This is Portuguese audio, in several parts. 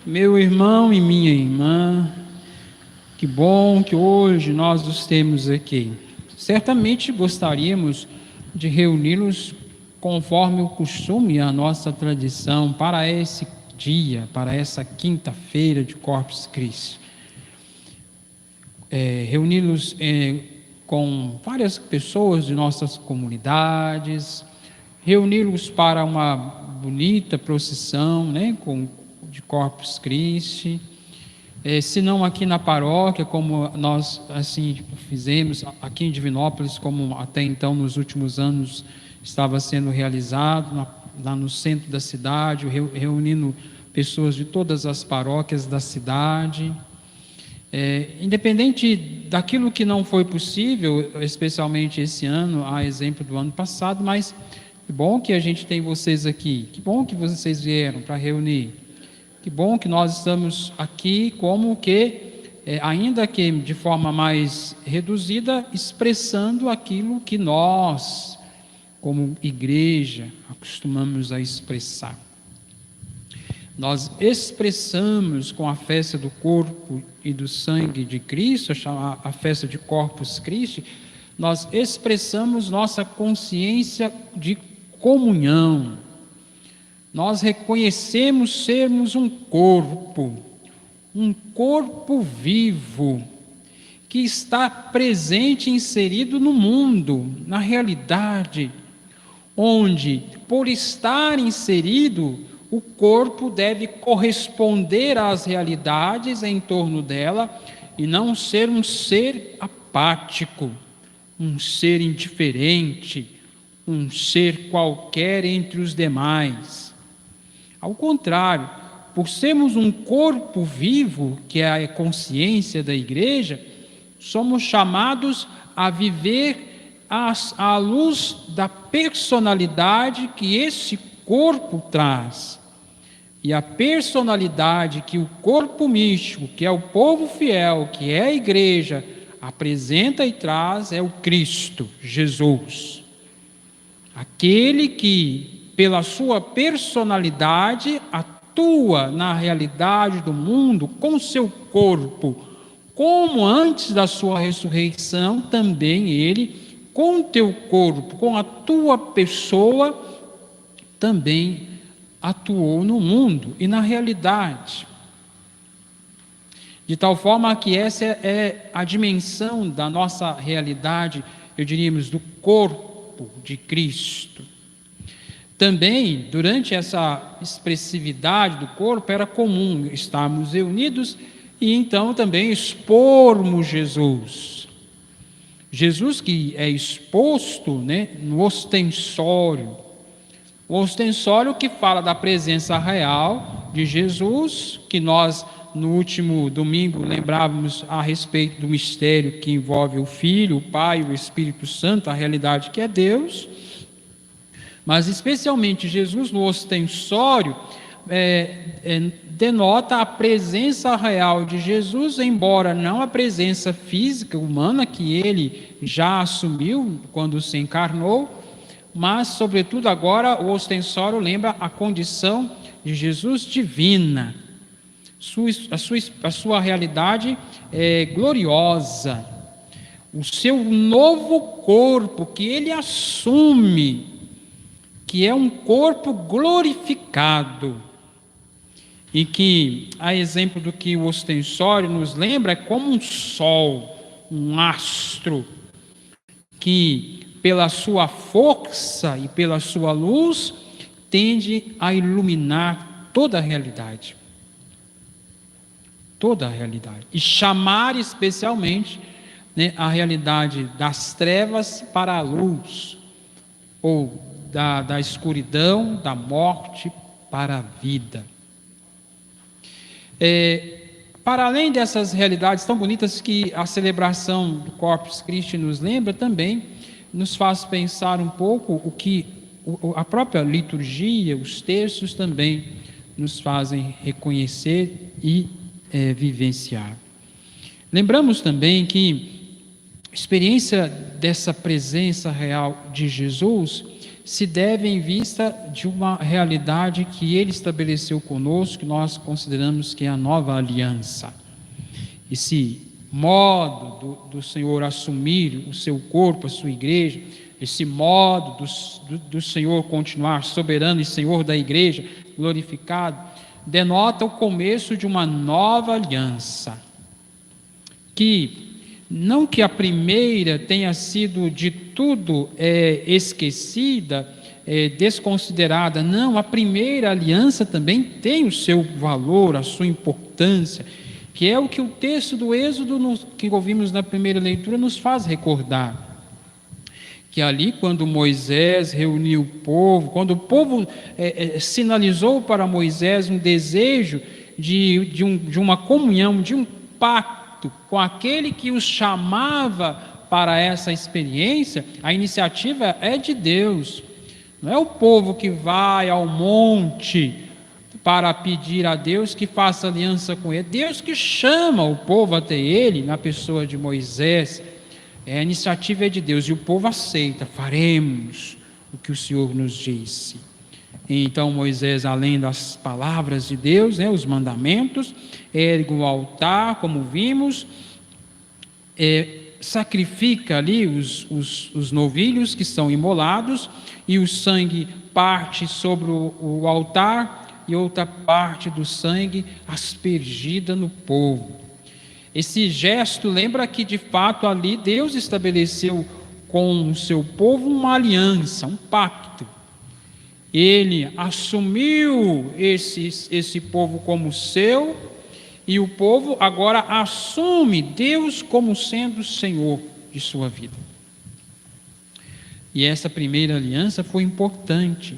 Meu irmão e minha irmã, que bom que hoje nós os temos aqui. Certamente gostaríamos de reuni-los conforme o costume e a nossa tradição para esse dia, para essa quinta-feira de Corpus Christi. Reuni-los com várias pessoas de nossas comunidades, reuni-los para uma bonita procissão, né, de Corpus Christi, se não aqui na paróquia, como nós assim fizemos aqui em Divinópolis, como até então nos últimos anos estava sendo realizado, lá no centro da cidade, reunindo pessoas de todas as paróquias da cidade. Independente daquilo que não foi possível, especialmente esse ano, a exemplo do ano passado, mas que bom que a gente tem vocês aqui, que bom que vocês vieram para reunir, que bom que nós estamos aqui como que, ainda que de forma mais reduzida, expressando aquilo que nós, como igreja, acostumamos a expressar. Nós expressamos com a festa do corpo e do sangue de Cristo, a festa de Corpus Christi, nós expressamos nossa consciência de comunhão. Nós reconhecemos sermos um corpo vivo, que está presente, inserido no mundo, na realidade, onde, por estar inserido, o corpo deve corresponder às realidades em torno dela e não ser um ser apático, um ser indiferente, um ser qualquer entre os demais. Ao contrário, por sermos um corpo vivo, que é a consciência da igreja, somos chamados a viver à luz da personalidade que esse corpo traz. E a personalidade que o corpo místico, que é o povo fiel, que é a igreja, apresenta e traz é o Cristo, Jesus. Aquele que, pela sua personalidade, atua na realidade do mundo com seu corpo, como antes da sua ressurreição, também ele, com o teu corpo, com a tua pessoa, também atuou no mundo e na realidade. De tal forma que essa é a dimensão da nossa realidade, eu diríamos, do corpo de Cristo. Também, durante essa expressividade do corpo, era comum estarmos reunidos e então também expormos Jesus. Jesus que é exposto, né, no ostensório. O ostensório que fala da presença real de Jesus, que nós no último domingo lembrávamos a respeito do mistério que envolve o Filho, o Pai e o Espírito Santo, a realidade que é Deus. Mas especialmente Jesus no ostensório denota a presença real de Jesus, embora não a presença física, humana, que ele já assumiu quando se encarnou, mas, sobretudo agora, o ostensório lembra a condição de Jesus divina, a sua realidade gloriosa, o seu novo corpo que ele assume, que é um corpo glorificado, e que, a exemplo do que o ostensório nos lembra, é como um sol, um astro, que pela sua força e pela sua luz, tende a iluminar toda a realidade. Toda a realidade. E chamar especialmente, né, a realidade das trevas para a luz, ou da escuridão, da morte para a vida. Para além dessas realidades tão bonitas que a celebração do Corpus Christi nos lembra, também nos faz pensar um pouco o que a própria liturgia, os textos também nos fazem reconhecer e vivenciar. Lembramos também que a experiência dessa presença real de Jesus se deve em vista de uma realidade que Ele estabeleceu conosco, que nós consideramos que é a nova aliança. Esse modo do Senhor assumir o seu corpo, a sua igreja, esse modo do Senhor continuar soberano e Senhor da igreja, glorificado, denota o começo de uma nova aliança, que não que a primeira tenha sido de tudo esquecida, desconsiderada, não, a primeira aliança também tem o seu valor, a sua importância, que é o que o texto do Êxodo, que ouvimos na primeira leitura, nos faz recordar. Que ali, quando Moisés reuniu o povo, quando o povo sinalizou para Moisés um desejo de uma comunhão, de um pacto com aquele que os chamava para essa experiência, a iniciativa é de Deus. Não é o povo que vai ao monte para pedir a Deus que faça aliança com ele. É Deus que chama o povo até ele, na pessoa de Moisés. A iniciativa é de Deus e o povo aceita. Faremos o que o Senhor nos disse. Então Moisés, além das palavras de Deus, os mandamentos, ergue o altar, como vimos, sacrifica ali os novilhos que são imolados, e o sangue parte sobre o altar e outra parte do sangue aspergida no povo. Esse gesto lembra que de fato ali Deus estabeleceu com o seu povo uma aliança, um pacto. Ele assumiu esse povo como seu, e o povo agora assume Deus como sendo o Senhor de sua vida. E essa primeira aliança foi importante,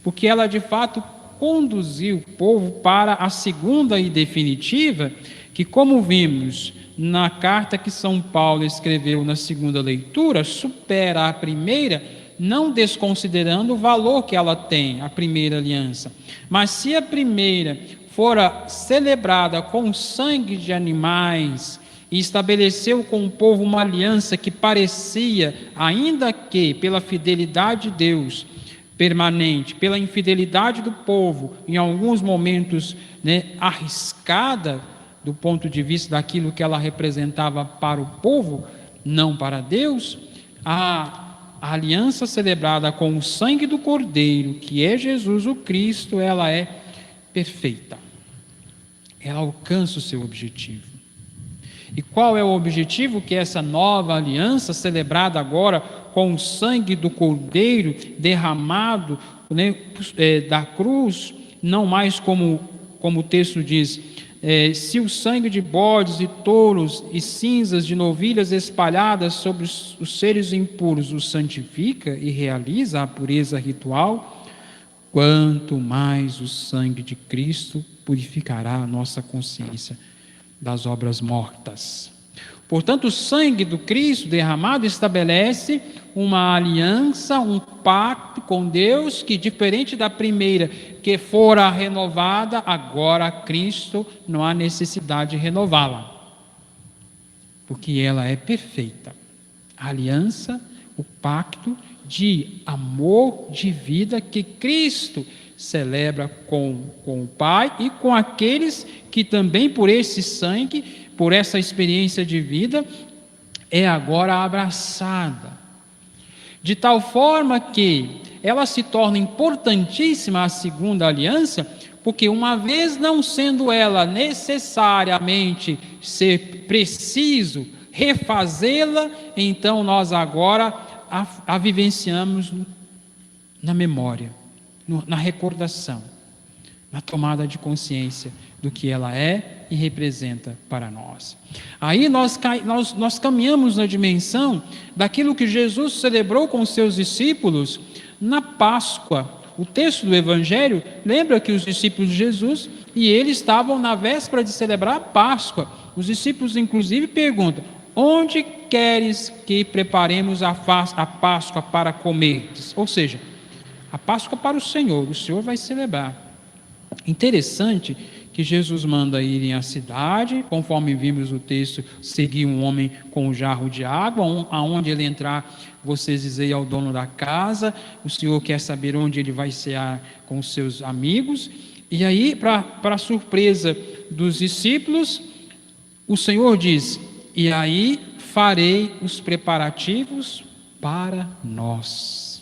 porque ela de fato conduziu o povo para a segunda e definitiva, que, como vimos na carta que São Paulo escreveu na segunda leitura, supera a primeira, não desconsiderando o valor que ela tem, a primeira aliança. Mas se a primeira fora celebrada com sangue de animais e estabeleceu com o povo uma aliança que parecia, ainda que pela fidelidade de Deus permanente, pela infidelidade do povo, em alguns momentos arriscada do ponto de vista daquilo que ela representava para o povo, não para Deus, a aliança celebrada com o sangue do Cordeiro, que é Jesus o Cristo, ela é perfeita. Ela alcança o seu objetivo. E qual é o objetivo? Que essa nova aliança, celebrada agora com o sangue do Cordeiro derramado da cruz, não mais como o texto diz, se o sangue de bodes e touros e cinzas de novilhas espalhadas sobre os seres impuros os santifica e realiza a pureza ritual, quanto mais o sangue de Cristo purificará a nossa consciência das obras mortas. Portanto, o sangue do Cristo derramado estabelece uma aliança, um pacto com Deus, que diferente da primeira, que fora renovada, agora Cristo não há necessidade de renová-la, porque ela é perfeita. A aliança, o pacto de amor, de vida que Cristo celebra com o Pai e com aqueles que também por esse sangue, por essa experiência de vida, é agora abraçada. De tal forma que ela se torna importantíssima, a segunda aliança, porque uma vez não sendo ela necessariamente ser preciso refazê-la, então nós agora a vivenciamos na memória, na recordação, na tomada de consciência do que ela é e representa para nós. Aí nós caminhamos na dimensão daquilo que Jesus celebrou com os seus discípulos na Páscoa. O texto do Evangelho lembra que os discípulos de Jesus e eles estavam na véspera de celebrar a Páscoa. Os discípulos inclusive perguntam: onde queres que preparemos a Páscoa para comerdes? Ou seja, a Páscoa para o Senhor vai celebrar. Interessante que Jesus manda irem à cidade, conforme vimos o texto, seguir um homem com um jarro de água, aonde ele entrar, vocês dizem ao dono da casa, o Senhor quer saber onde ele vai cear com os seus amigos. E aí, para surpresa dos discípulos, o Senhor diz: e aí farei os preparativos para nós.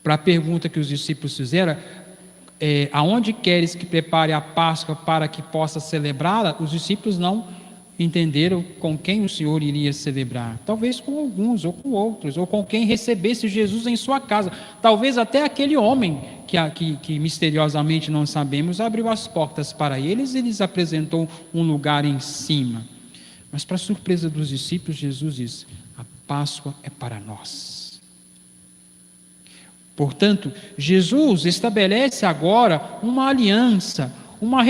Para a pergunta que os discípulos fizeram, aonde queres que prepare a Páscoa para que possa celebrá-la? Os discípulos não entenderam com quem o Senhor iria celebrar. Talvez com alguns, ou com outros, ou com quem recebesse Jesus em sua casa. Talvez até aquele homem que misteriosamente não sabemos, abriu as portas para eles e lhes apresentou um lugar em cima. Mas para surpresa dos discípulos, Jesus diz: a Páscoa é para nós. Portanto, Jesus estabelece agora uma aliança, uma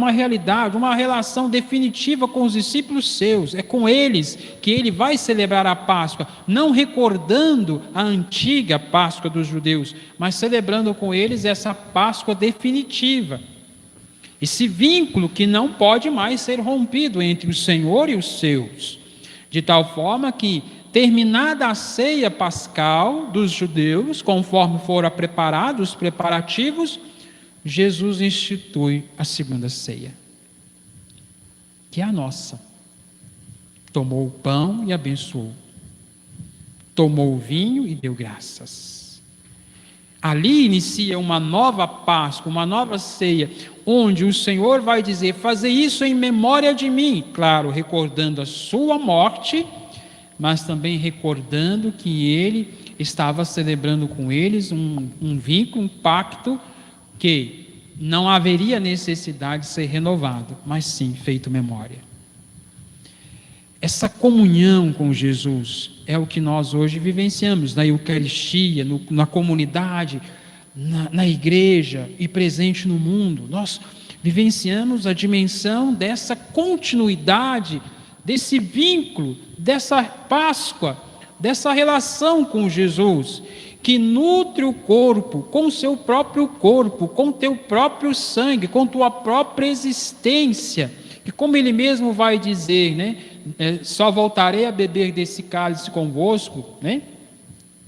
realidade, uma relação definitiva com os discípulos seus. É com eles que ele vai celebrar a Páscoa, não recordando a antiga Páscoa dos judeus, mas celebrando com eles essa Páscoa definitiva. Esse vínculo que não pode mais ser rompido entre o Senhor e os seus, de tal forma que, terminada a ceia pascal dos judeus, conforme foram preparados os preparativos, Jesus institui a segunda ceia, que é a nossa. Tomou o pão e abençoou, tomou o vinho e deu graças. Ali inicia uma nova Páscoa, uma nova ceia, onde o Senhor vai dizer: fazer isso em memória de mim, claro, recordando a sua morte, mas também recordando que ele estava celebrando com eles um vínculo, um pacto que não haveria necessidade de ser renovado, mas sim feito memória. Essa comunhão com Jesus é o que nós hoje vivenciamos na Eucaristia, na comunidade, na igreja e presente no mundo. Nós vivenciamos a dimensão dessa continuidade, desse vínculo, dessa Páscoa, dessa relação com Jesus, que nutre o corpo com o seu próprio corpo, com teu próprio sangue, com tua própria existência. E como ele mesmo vai dizer, né? Só voltarei a beber desse cálice convosco, né?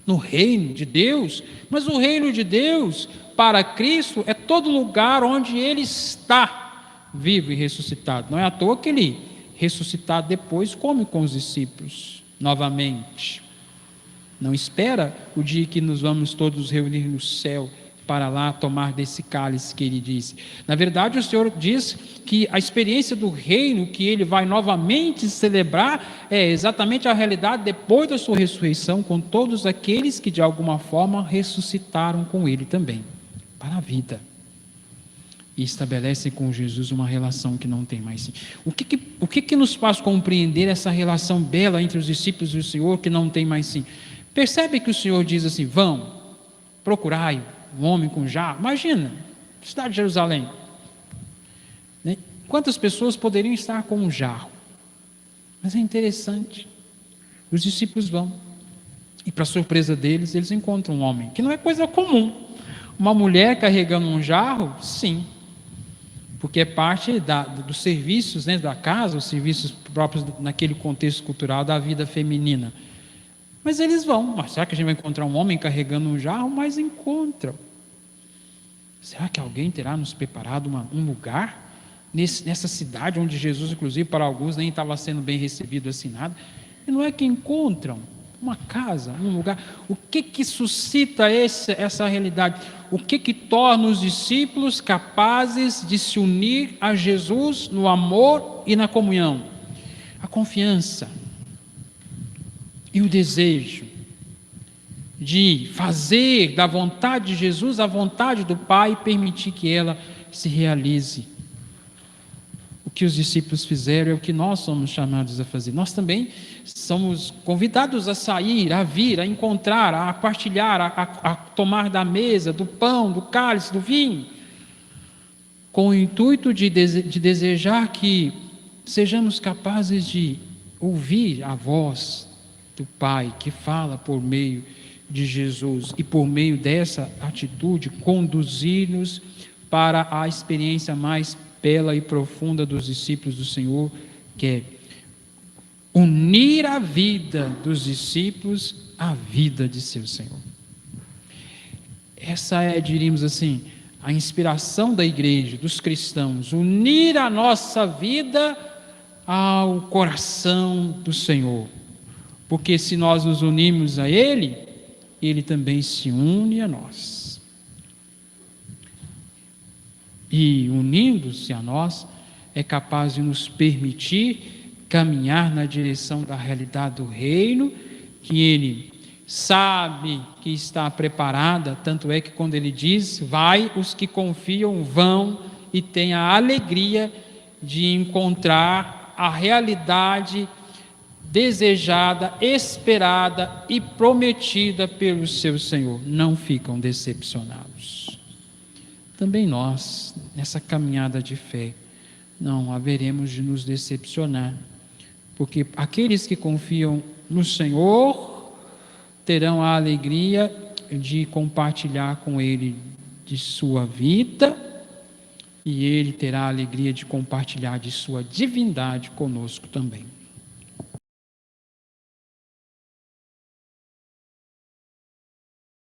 No reino de Deus. Mas o reino de Deus, para Cristo, é todo lugar onde ele está vivo e ressuscitado. Não é à toa que ele, ressuscitado depois, come com os discípulos novamente. Não espera o dia que nos vamos todos reunir no céu para lá tomar desse cálice que ele disse. Na verdade, o Senhor diz que a experiência do reino que ele vai novamente celebrar é exatamente a realidade depois da sua ressurreição, com todos aqueles que de alguma forma ressuscitaram com ele também, para a vida. E estabelecem com Jesus uma relação que não tem mais fim. O que nos faz compreender essa relação bela entre os discípulos e o Senhor que não tem mais fim? Percebe que o Senhor diz assim: vão, procurai um homem com jarro. Imagina, cidade de Jerusalém, né? Quantas pessoas poderiam estar com um jarro? Mas é interessante, os discípulos vão, e para surpresa deles, eles encontram um homem, que não é coisa comum. Uma mulher carregando um jarro, sim, porque é parte dos serviços, né, da casa, os serviços próprios naquele contexto cultural da vida feminina. Mas eles vão. Mas será que a gente vai encontrar um homem carregando um jarro? Mas encontram. Será que alguém terá nos preparado um lugar nessa cidade onde Jesus, inclusive para alguns, nem estava sendo bem recebido assim nada? E não é que encontram uma casa, um lugar. O que suscita essa realidade? O que torna os discípulos capazes de se unir a Jesus no amor e na comunhão? A confiança e o desejo de fazer da vontade de Jesus a vontade do Pai e permitir que ela se realize. O que os discípulos fizeram é o que nós somos chamados a fazer. Nós também somos convidados a sair, a vir, a encontrar, a partilhar, a tomar da mesa, do pão, do cálice, do vinho, com o intuito de desejar que sejamos capazes de ouvir a voz do Pai que fala por meio de Jesus e por meio dessa atitude conduzir-nos para a experiência mais bela e profunda dos discípulos do Senhor, que é unir a vida dos discípulos à vida de seu Senhor. Essa é, diríamos assim, a inspiração da igreja, dos cristãos, unir a nossa vida ao coração do Senhor. Porque se nós nos unirmos a Ele, Ele também se une a nós. E unindo-se a nós, é capaz de nos permitir caminhar na direção da realidade do reino, que Ele sabe que está preparada, tanto é que quando Ele diz, vai, os que confiam vão e têm a alegria de encontrar a realidade desejada, esperada e prometida pelo seu Senhor. Não ficam decepcionados. Também nós, nessa caminhada de fé, não haveremos de nos decepcionar, porque aqueles que confiam no Senhor terão a alegria de compartilhar com Ele de sua vida, e Ele terá a alegria de compartilhar de sua divindade conosco também.